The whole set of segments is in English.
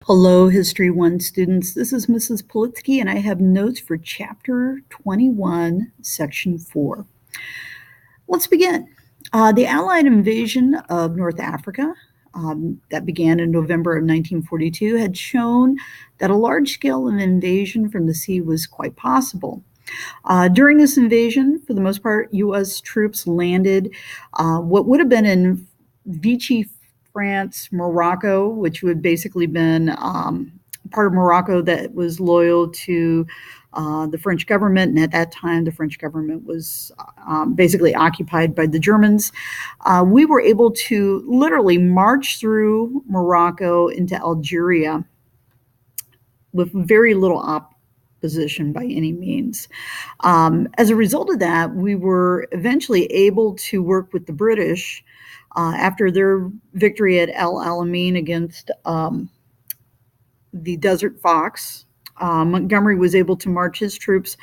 Hello, History 1 students. This is Mrs. Politsky, and I have notes for Chapter 21, Section 4. Let's begin. The Allied invasion of North Africa that began in November of 1942 had shown that a large scale of invasion from the sea was quite possible. During this invasion, for the most part, U.S. troops landed what would have been in Vichy, France, Morocco, which would basically been part of Morocco that was loyal to the French government. And at that time, the French government was basically occupied by the Germans. We were able to literally march through Morocco into Algeria with very little opposition by any means. As a result of that, we were eventually able to work with the British after their victory at El Alamein against the Desert Fox. Montgomery was able to march his troops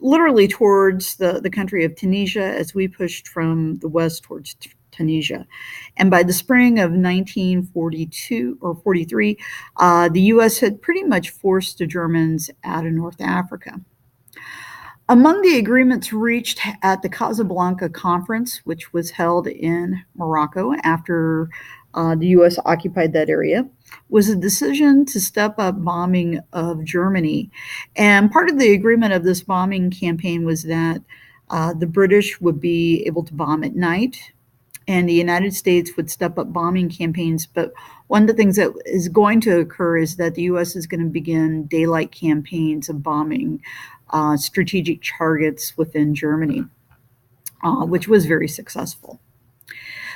literally towards the country of Tunisia as we pushed from the west towards Tunisia. And by the spring of 1942 or 43, the U.S. had pretty much forced the Germans out of North Africa. Among the agreements reached at the Casablanca Conference, which was held in Morocco after the U.S. occupied that area, was a decision to step up bombing of Germany. And part of the agreement of this bombing campaign was that the British would be able to bomb at night, and the United States would step up bombing campaigns. But one of the things that is going to occur is that the U.S. is going to begin daylight campaigns of bombing strategic targets within Germany, which was very successful.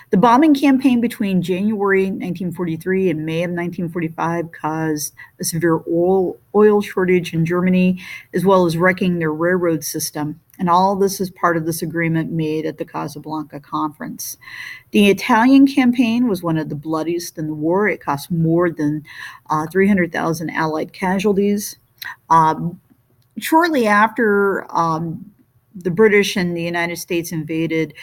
The bombing campaign between January 1943 and May of 1945 caused a severe oil shortage in Germany, as well as wrecking their railroad system. And all this is part of this agreement made at the Casablanca Conference. The Italian campaign was one of the bloodiest in the war. It cost more than 300,000 Allied casualties. Shortly after the British and the United States invaded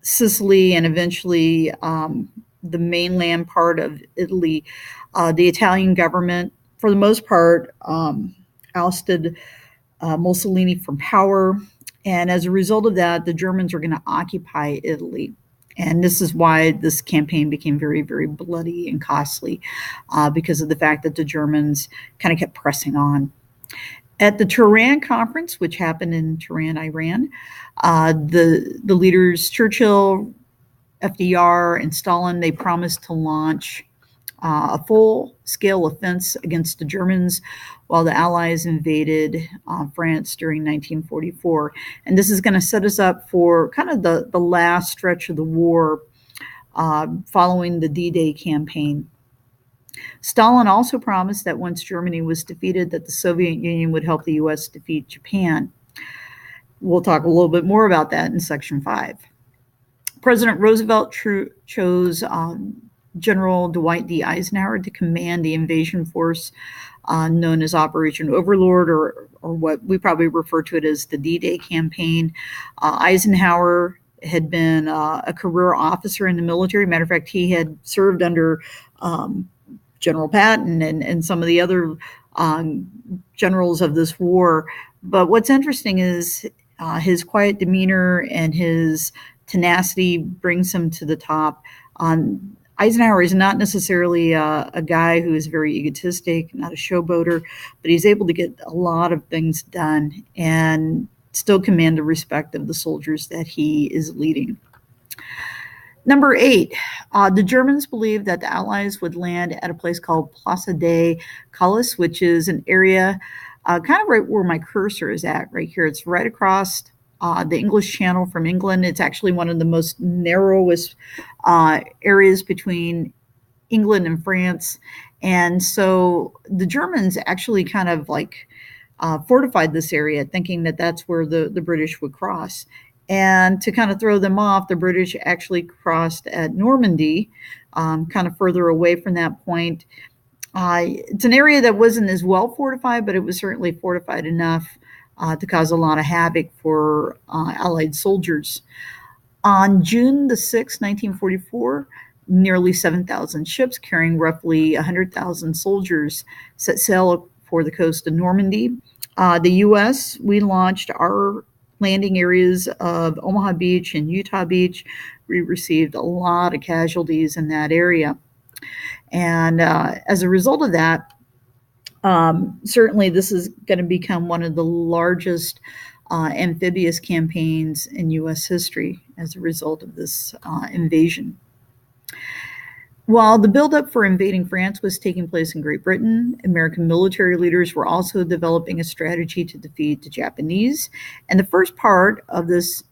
Sicily and eventually the mainland part of Italy, the Italian government, for the most part, ousted Mussolini from power. And as a result of that, the Germans were going to occupy Italy. And this is why this campaign became very, very bloody and costly because of the fact that the Germans kind of kept pressing on. At the Tehran Conference, which happened in Tehran, Iran, the leaders Churchill, FDR, and Stalin, they promised to launch a full-scale offense against the Germans while the Allies invaded France during 1944. And this is going to set us up for kind of the last stretch of the war following the D-Day campaign. Stalin also promised that once Germany was defeated, that the Soviet Union would help the U.S. defeat Japan. We'll talk a little bit more about that in Section 5. President Roosevelt chose General Dwight D. Eisenhower to command the invasion force known as Operation Overlord, or what we probably refer to it as the D-Day campaign. Eisenhower had been a career officer in the military. Matter of fact, he had served under General Patton and some of the other generals of this war. But what's interesting is his quiet demeanor and his tenacity brings him to the top. Eisenhower is not necessarily a guy who is very egotistic, not a showboater, but he's able to get a lot of things done and still command the respect of the soldiers that he is leading. Number 8, the Germans believed that the Allies would land at a place called Plaza de Callais, which is an area kind of right where my cursor is at right here. It's right across the English Channel from England. It's actually one of the most narrowest areas between England and France. And so the Germans actually kind of like fortified this area, thinking that that's where the British would cross. And to kind of throw them off, the British actually crossed at Normandy, kind of further away from that point. It's an area that wasn't as well fortified, but it was certainly fortified enough to cause a lot of havoc for Allied soldiers. On June the 6th, 1944, nearly 7,000 ships carrying roughly 100,000 soldiers set sail for the coast of Normandy. The U.S., we launched our landing areas of Omaha Beach and Utah Beach. We received a lot of casualties in that area. And as a result of that, certainly this is going to become one of the largest amphibious campaigns in U.S. history as a result of this invasion. While the buildup for invading France was taking place in Great Britain, American military leaders were also developing a strategy to defeat the Japanese. And the first part of this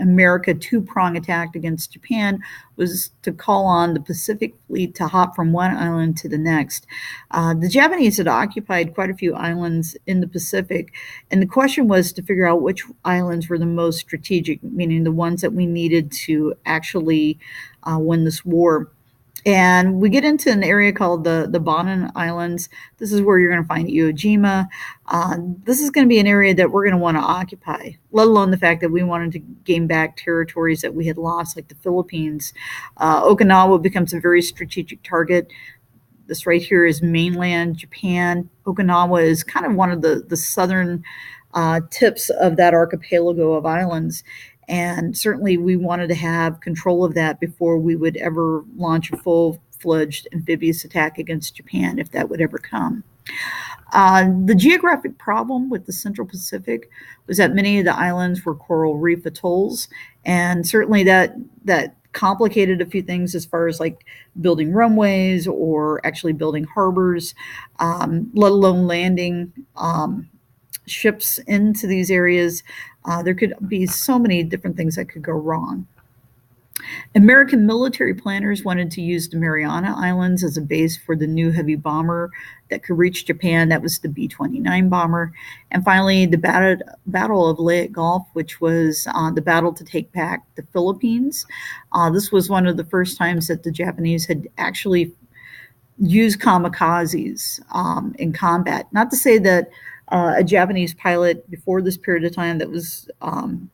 America two-prong attack against Japan was to call on the Pacific Fleet to hop from one island to the next. The Japanese had occupied quite a few islands in the Pacific, and the question was to figure out which islands were the most strategic, meaning the ones that we needed to actually win this war. And we get into an area called the Bonin Islands. This is where you're going to find Iwo Jima. This is going to be an area that we're going to want to occupy, let alone the fact that we wanted to gain back territories that we had lost, like the Philippines. Okinawa becomes a very strategic target. This right here is mainland Japan. Okinawa is kind of one of the southern tips of that archipelago of islands. And certainly we wanted to have control of that before we would ever launch a full-fledged amphibious attack against Japan, if that would ever come. The geographic problem with the Central Pacific was that many of the islands were coral reef atolls, and certainly that complicated a few things as far as like building runways or actually building harbors, let alone landing ships into these areas. There could be so many different things that could go wrong. American military planners wanted to use the Mariana Islands as a base for the new heavy bomber that could reach Japan. That was the B-29 bomber. And finally, the Battle of Leyte Gulf, which was the battle to take back the Philippines. This was one of the first times that the Japanese had actually used kamikazes in combat. Not to say that a Japanese pilot before this period of time that was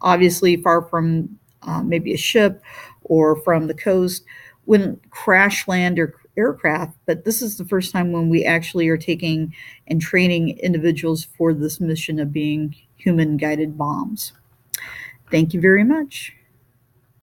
obviously far from maybe a ship or from the coast wouldn't crash land or aircraft, but this is the first time when we actually are taking and training individuals for this mission of being human guided bombs. Thank you very much.